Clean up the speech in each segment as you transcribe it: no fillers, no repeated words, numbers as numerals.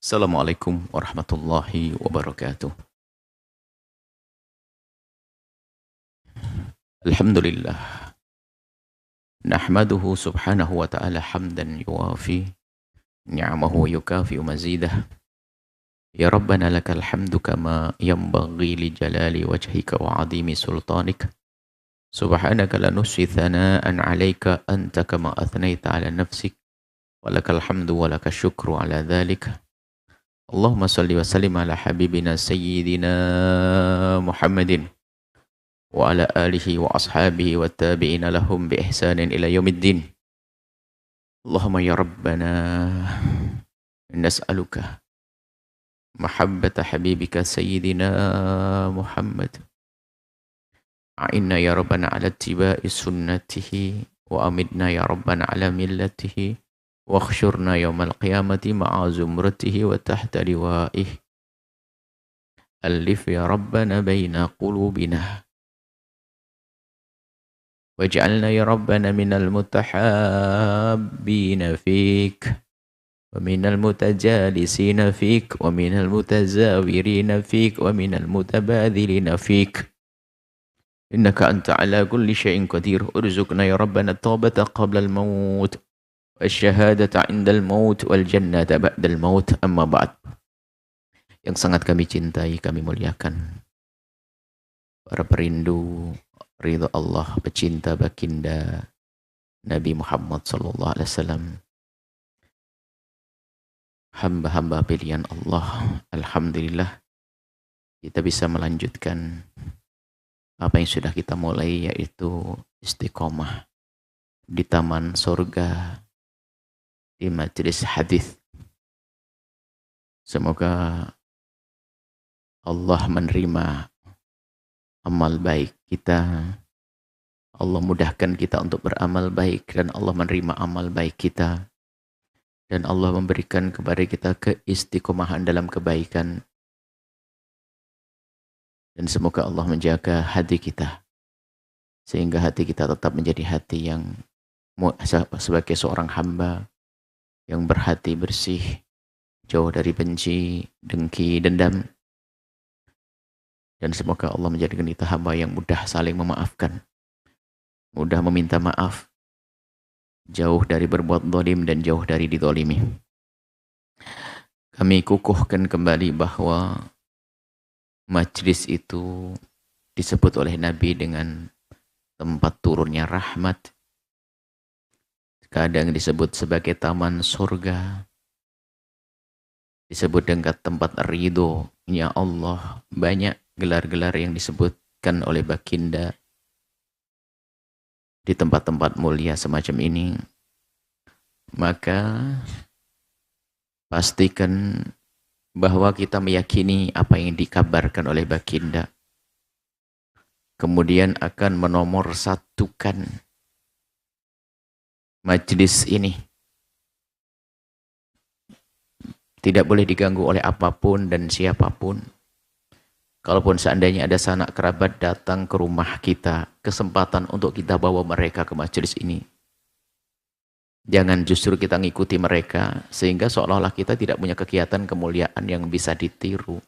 Assalamualaikum warahmatullahi wabarakatuh. Alhamdulillah. Nahmaduhu subhanahu wa ta'ala hamdan yuwafi ni'amahu wa yukafi mazidah. Ya Rabbana lakal hamdu kama yanbaghi li jalali wajhika wa azimi sultanik. Subhanaka la nuhsi thana'an 'alaika anta kama athnaita 'ala nafsik. Walakal hamdu wa lakal syukru 'ala dzalik. Allahumma salli wa sallim ala habibina sayyidina Muhammadin wa ala alihi wa ashabihi wa tabi'ina lahum bi ihsanin ila yaumiddin. Allahumma ya Rabbana nas'aluka mahabbata habibika sayyidina Muhammad. A'inna ya Rabbana ala ittiba'i sunnatihi wa amidna ya Rabbana ala millatihi wa khsyurna yawmal qiyamati ma'a zumratihi wa tahta liwa'ih. Alif ya Rabbana baina qulubina waj'alna ya Rabbana minal mutahabbina fik wa minal mutajalisina fik wa minal mutazawirina fik wa minal mutabadhilina fik. Innaka anta ala kulli syai'in qadir. Urzuqna ya Rabbana taubata qabla al-maut wasyahadata 'indal maut wal jannata ba'dal maut. Amma ba'd. Yang sangat kami cintai, kami muliakan para perindu ridha Allah, pecinta baginda Nabi Muhammad sallallahu alaihi wasallam, hamba-hamba pilihan Allah. Alhamdulillah kita bisa melanjutkan apa yang sudah kita mulai, yaitu istiqomah di taman surga, di majelis hadis. Semoga Allah menerima amal baik kita. Allah mudahkan kita untuk beramal baik, dan Allah menerima amal baik kita, dan Allah memberikan kepada kita keistiqomahan dalam kebaikan. Dan semoga Allah menjaga hati kita, sehingga hati kita tetap menjadi hati yang sebagai seorang hamba yang berhati bersih, jauh dari benci, dengki, dendam. Dan semoga Allah menjadikan kita hamba yang mudah saling memaafkan, mudah meminta maaf, jauh dari berbuat zalim dan jauh dari dizalimi. Kami kukuhkan kembali bahwa majlis itu disebut oleh Nabi dengan tempat turunnya rahmat. Kadang disebut sebagai taman surga, disebut dengan tempat ridho-Nya Allah. Banyak gelar-gelar yang disebutkan oleh baginda di tempat-tempat mulia semacam ini. Maka pastikan bahwa kita meyakini apa yang dikabarkan oleh baginda, kemudian akan menomorsatukan majlis ini. Tidak boleh diganggu oleh apapun dan siapapun. Kalaupun seandainya ada sanak kerabat datang ke rumah kita, kesempatan untuk kita bawa mereka ke majelis ini. Jangan justru kita ngikuti mereka, sehingga seolah-olah kita tidak punya kegiatan kemuliaan yang bisa ditiru.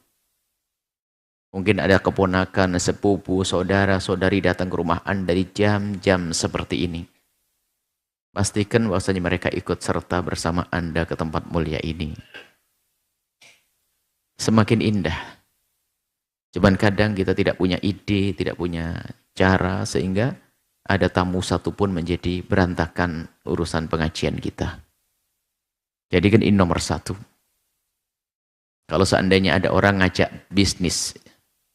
Mungkin ada keponakan, sepupu, saudara, saudari datang ke rumah Anda di jam-jam seperti ini. Pastikan bahwasanya mereka ikut serta bersama Anda ke tempat mulia ini. Semakin indah. Cuman kadang kita tidak punya ide, tidak punya cara, sehingga ada tamu satu pun menjadi berantakan urusan pengajian kita. Jadikan ini nomor satu. Kalau seandainya ada orang ngajak bisnis,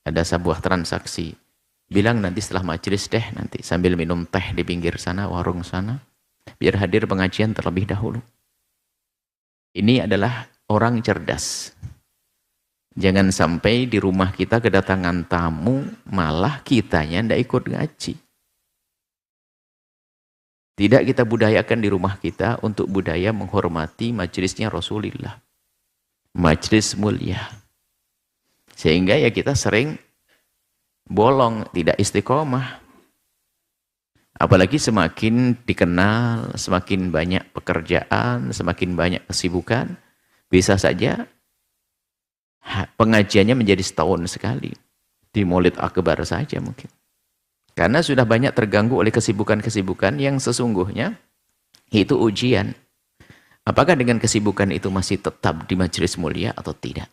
ada sebuah transaksi, bilang nanti setelah majelis deh, nanti sambil minum teh di pinggir sana, warung sana, biar hadir pengajian terlebih dahulu. Ini adalah orang cerdas. Jangan sampai di rumah kita kedatangan tamu, malah kitanya tidak ikut ngaji. Tidak kita budayakan di rumah kita untuk budaya menghormati majelisnya Rasulullah. Majelis mulia. Sehingga ya kita sering bolong, tidak istiqomah. Apalagi semakin dikenal, semakin banyak pekerjaan, semakin banyak kesibukan, bisa saja Pengajiannya menjadi setahun sekali. Di Maulid Akbar saja mungkin. Karena sudah banyak terganggu oleh kesibukan-kesibukan yang sesungguhnya itu ujian. Apakah dengan kesibukan itu masih tetap di majelis mulia atau tidak?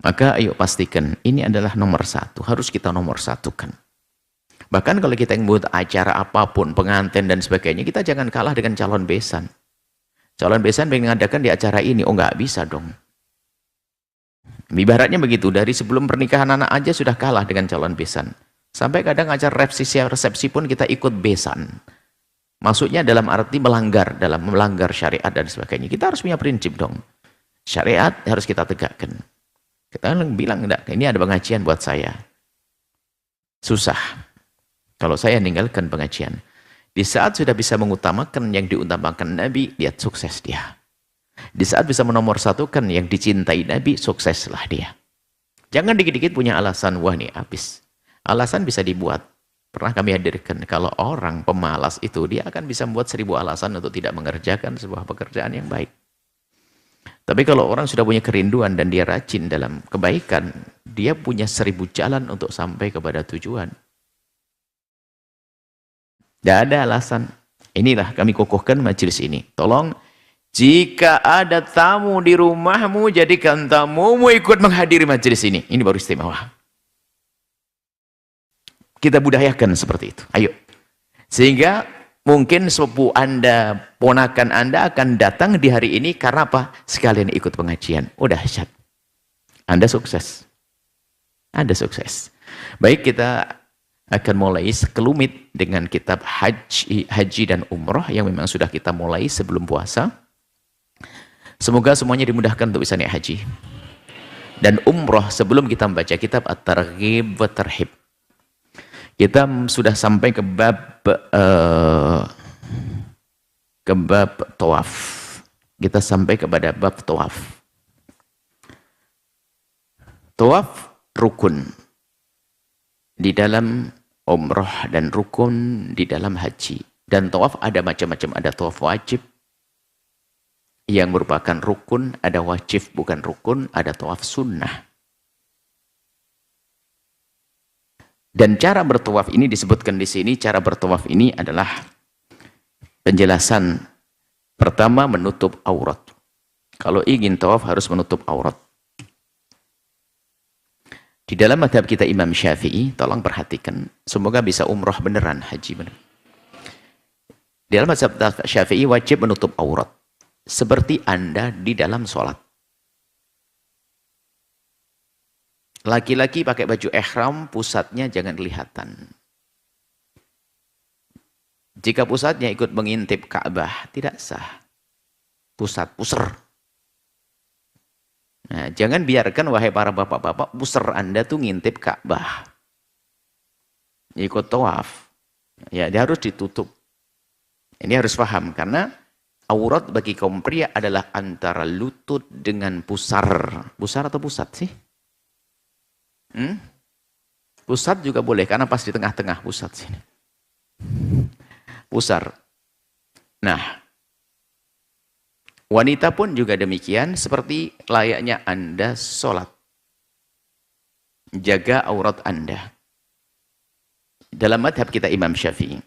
Maka ayo pastikan ini adalah nomor satu. Harus kita nomor satukan. Bahkan kalau kita yang buat acara apapun, pengantin dan sebagainya, kita jangan kalah dengan calon besan. Calon besan pengen mengadakan di acara ini, oh nggak bisa dong. Ibaratnya begitu, dari sebelum pernikahan anak aja sudah kalah dengan calon besan. Sampai kadang acara resepsi pun kita ikut besan. Maksudnya dalam arti melanggar syariat dan sebagainya. Kita harus punya prinsip dong. Syariat harus kita tegakkan. Kita bilang, enggak, ini ada pengajian buat saya. Susah. Kalau saya meninggalkan pengajian. Di saat sudah bisa mengutamakan yang diutamakan Nabi, lihat sukses dia. Di saat bisa menomorsatukan yang dicintai Nabi, sukseslah dia. Jangan dikit-dikit punya alasan, wah nih habis. Alasan bisa dibuat. Pernah kami hadirkan, kalau orang pemalas itu, dia akan bisa membuat 1000 alasan untuk tidak mengerjakan sebuah pekerjaan yang baik. Tapi kalau orang sudah punya kerinduan dan dia rajin dalam kebaikan, dia punya 1000 jalan untuk sampai kepada tujuan. Tidak ada alasan. Inilah kami kokohkan majelis ini. Tolong, jika ada tamu di rumahmu, jadikan tamumu ikut menghadiri majelis ini. Ini baru istimewa. Kita budayakan seperti itu. Ayo. Sehingga mungkin sepupu Anda, ponakan Anda akan datang di hari ini karena apa? Sekalian ikut pengajian. Oh dahsyat. Anda sukses. Anda sukses. Baik, kita akan mulai sekelumit dengan kitab haji dan umroh yang memang sudah kita mulai sebelum puasa. Semoga semuanya dimudahkan untuk bisa naik haji. Dan umroh sebelum kita membaca kitab At-Targhib wa Tarhib. Kita sudah sampai ke bab tawaf. Kita sampai kepada bab tawaf. Tawaf rukun di dalam umroh dan rukun di dalam haji. Dan tawaf ada macam-macam. Ada tawaf wajib yang merupakan rukun, ada wajib bukan rukun, ada tawaf sunnah. Dan cara bertawaf ini disebutkan di sini, cara bertawaf ini adalah penjelasan pertama menutup aurat. Kalau ingin tawaf harus menutup aurat. Di dalam madhab kita Imam Syafi'i, tolong perhatikan, semoga bisa umroh beneran, haji beneran. Di dalam madhab Syafi'i wajib menutup aurat. Seperti Anda di dalam sholat. Laki-laki pakai baju ihram, pusatnya jangan kelihatan. Jika pusatnya ikut mengintip Ka'bah, tidak sah. Pusar. Nah, jangan biarkan, wahai para bapak-bapak, pusar Anda tuh ngintip Ka'bah. Ikut tawaf. Ya, dia harus ditutup. Ini harus paham, karena aurat bagi kaum pria adalah antara lutut dengan pusar. Pusar atau pusat sih? Pusat juga boleh, karena pas di tengah-tengah pusat sini. Pusar. Nah, wanita pun juga demikian, seperti layaknya Anda sholat. Jaga aurat Anda. Dalam madhab kita Imam Syafi'i,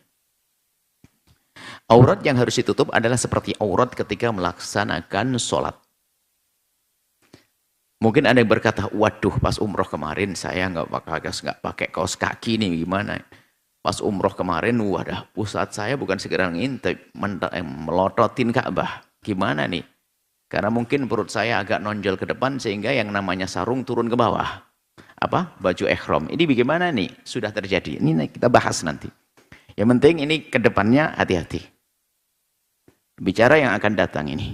aurat yang harus ditutup adalah seperti aurat ketika melaksanakan sholat. Mungkin ada yang berkata, waduh pas umroh kemarin saya nggak pakai kaos kaki nih, gimana? Pas umroh kemarin, wadah pusat saya bukan segera ngintip, melototin Ka'bah. Gimana nih? Karena mungkin perut saya agak nonjol ke depan sehingga yang namanya sarung turun ke bawah. Apa? Baju ihram. Ini bagaimana nih? Sudah terjadi. Ini kita bahas nanti. Yang penting ini ke depannya hati-hati. Bicara yang akan datang ini.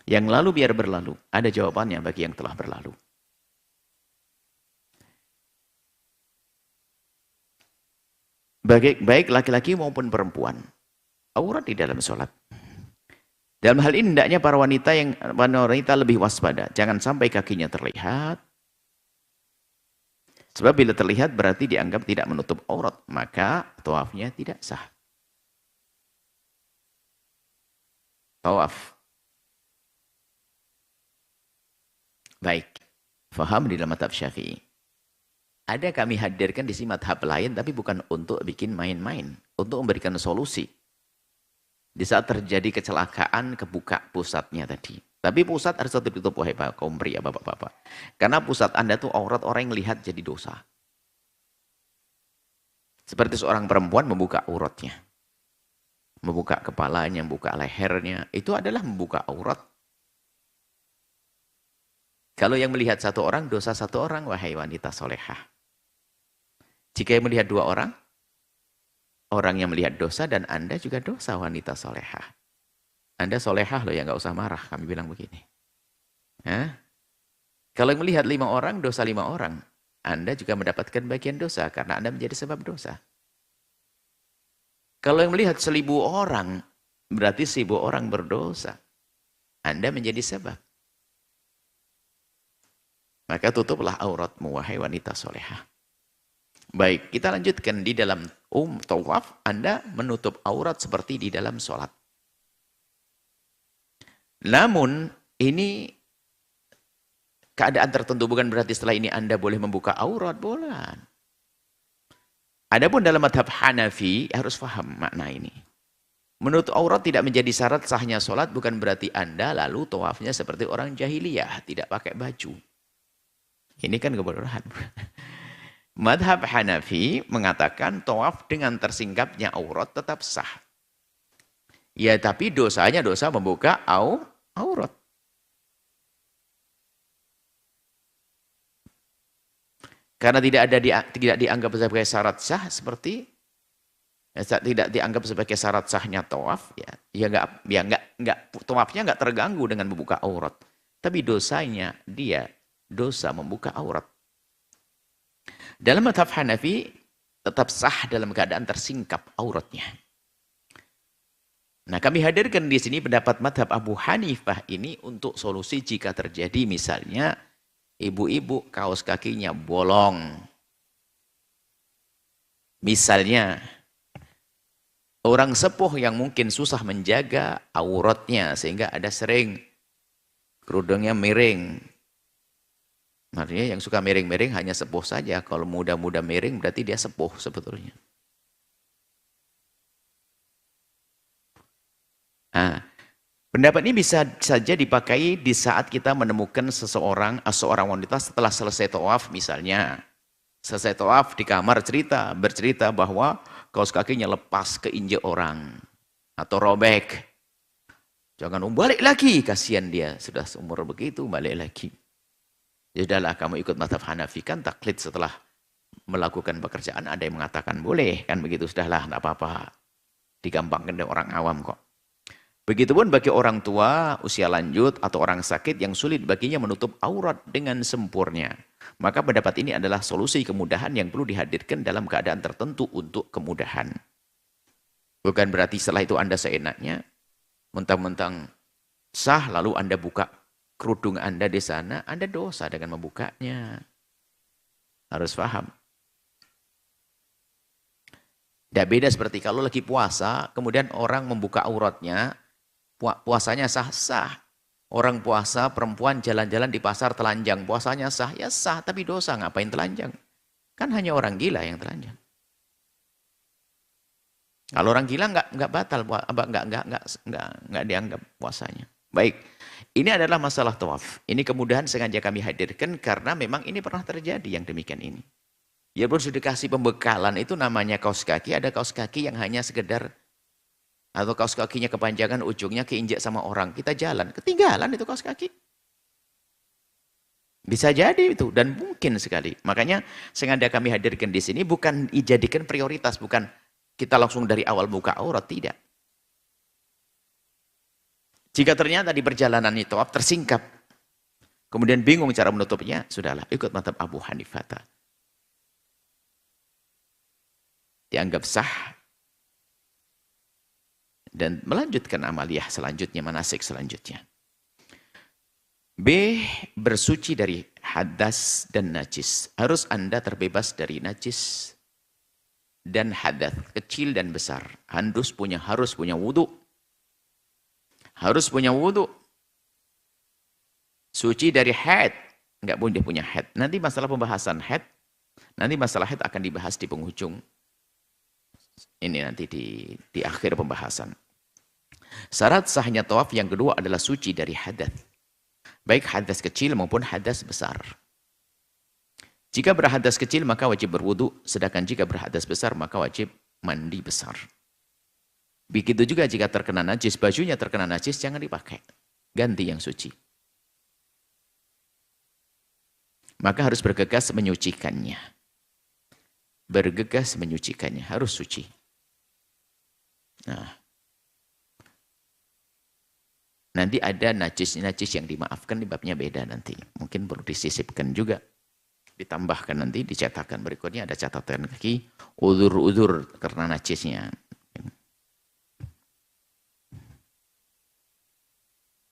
Yang lalu biar berlalu. Ada jawabannya bagi yang telah berlalu. Baik laki-laki maupun perempuan. Aurat di dalam sholat. Dalam hal ini hendaknya para wanita lebih waspada. Jangan sampai kakinya terlihat. Sebab bila terlihat berarti dianggap tidak menutup aurat. Maka tawafnya tidak sah. Tawaf. Baik. Faham di dalam madhab Syafi'i. Ada kami hadirkan di sini madhab lain, tapi bukan untuk bikin main-main. Untuk memberikan solusi. Di saat terjadi kecelakaan, kebuka pusatnya tadi. Tapi pusat harus tetap ditutup, wahai kaum pria, bapak-bapak. Karena pusat Anda tuh aurat orang yang lihat jadi dosa. Seperti seorang perempuan membuka auratnya. Membuka kepalanya, membuka lehernya. Itu adalah membuka aurat. Kalau yang melihat satu orang, dosa satu orang, wahai wanita solehah. Jika yang melihat dua orang yang melihat dosa dan Anda juga dosa wanita solehah. Anda solehah loh ya, nggak usah marah, kami bilang begini. Hah? Kalau yang melihat 5 orang, dosa 5 orang. Anda juga mendapatkan bagian dosa karena Anda menjadi sebab dosa. Kalau yang melihat 1.000 orang, berarti 1.000 orang berdosa. Anda menjadi sebab. Maka tutuplah auratmu, wahai wanita solehah. Baik, kita lanjutkan di dalam tawaf, Anda menutup aurat seperti di dalam sholat. Namun, ini keadaan tertentu, bukan berarti setelah ini Anda boleh membuka aurat, boleh. Adapun dalam madhab Hanafi, harus paham makna ini. Menutup aurat tidak menjadi syarat sahnya sholat, bukan berarti Anda lalu tawafnya seperti orang jahiliyah, tidak pakai baju. Ini kan kebodohan. Madhab Hanafi mengatakan tawaf dengan tersingkapnya aurat tetap sah. Ya, tapi dosanya dosa membuka aurat. Karena tidak dianggap sebagai syarat sah, seperti tidak dianggap sebagai syarat sahnya tawaf, ya enggak tawafnya enggak terganggu dengan membuka aurat. Tapi dosanya dia dosa membuka aurat. Dalam madhab Hanafi tetap sah dalam keadaan tersingkap auratnya. Nah, kami hadirkan di sini pendapat madhab Abu Hanifah ini untuk solusi jika terjadi misalnya ibu-ibu kaos kakinya bolong. Misalnya orang sepuh yang mungkin susah menjaga auratnya sehingga ada sering kerudungnya miring. Artinya yang suka miring-miring hanya sepuh saja. Kalau muda-muda miring berarti dia sepuh sebetulnya. Nah, pendapat ini bisa saja dipakai di saat kita menemukan seorang wanita setelah selesai tawaf misalnya. Selesai tawaf di kamar bercerita bahwa kaos kakinya lepas keinjak orang. Atau robek. Jangan balik lagi, kasihan dia. Sudah seumur begitu, balik lagi. Ya sudahlah, kamu ikut mazhab Hanafi kan taklid setelah melakukan pekerjaan, ada yang mengatakan boleh, kan begitu, sudahlah, tidak apa-apa. Digampangkan dari orang awam kok. Begitupun bagi orang tua, usia lanjut, atau orang sakit yang sulit baginya menutup aurat dengan sempurna. Maka pendapat ini adalah solusi kemudahan yang perlu dihadirkan dalam keadaan tertentu untuk kemudahan. Bukan berarti setelah itu Anda seenaknya, mentang-mentang sah lalu Anda buka kerudung Anda di sana, Anda dosa dengan membukanya. Harus paham. Tidak beda seperti kalau lagi puasa, kemudian orang membuka auratnya, puasanya sah-sah. Orang puasa, perempuan jalan-jalan di pasar telanjang, puasanya sah, ya sah, tapi dosa, ngapain telanjang? Kan hanya orang gila yang telanjang. Kalau orang gila nggak batal, nggak dianggap puasanya. Baik. Ini adalah masalah tawaf. Ini kemudahan sengaja kami hadirkan karena memang ini pernah terjadi yang demikian ini. Ya pun sudah dikasih pembekalan itu namanya kaos kaki. Ada kaos kaki yang hanya sekedar atau kaos kakinya kepanjangan ujungnya keinjak sama orang. Kita jalan, ketinggalan itu kaos kaki. Bisa jadi itu dan mungkin sekali. Makanya sengaja kami hadirkan di sini bukan dijadikan prioritas, bukan kita langsung dari awal buka aurat, tidak. Jika ternyata di perjalanan itu tersingkap, kemudian bingung cara menutupnya, sudahlah, ikut mazhab Abu Hanifah. Dianggap sah, dan melanjutkan amaliyah selanjutnya, manasik selanjutnya. B. Bersuci dari hadas dan najis. Harus Anda terbebas dari najis dan hadas, kecil dan besar. Harus punya wudu. Harus punya wudu. Suci dari haid. Nggak boleh punya haid. Nanti masalah pembahasan haid, nanti masalah haid akan dibahas di penghujung. Ini nanti di akhir pembahasan. Syarat sahnya tawaf yang kedua adalah suci dari hadas. Baik hadas kecil maupun hadas besar. Jika berhadas kecil maka wajib berwudu, sedangkan jika berhadas besar maka wajib mandi besar. Begitu juga jika terkena najis, bajunya terkena najis jangan dipakai. Ganti yang suci. Maka harus bergegas menyucikannya. Bergegas menyucikannya, harus suci. Nah, nanti ada najis yang dimaafkan, di babnya beda nanti. Mungkin perlu disisipkan juga. Ditambahkan nanti, dicetakkan berikutnya ada catatan kaki, udur-udur karena najisnya.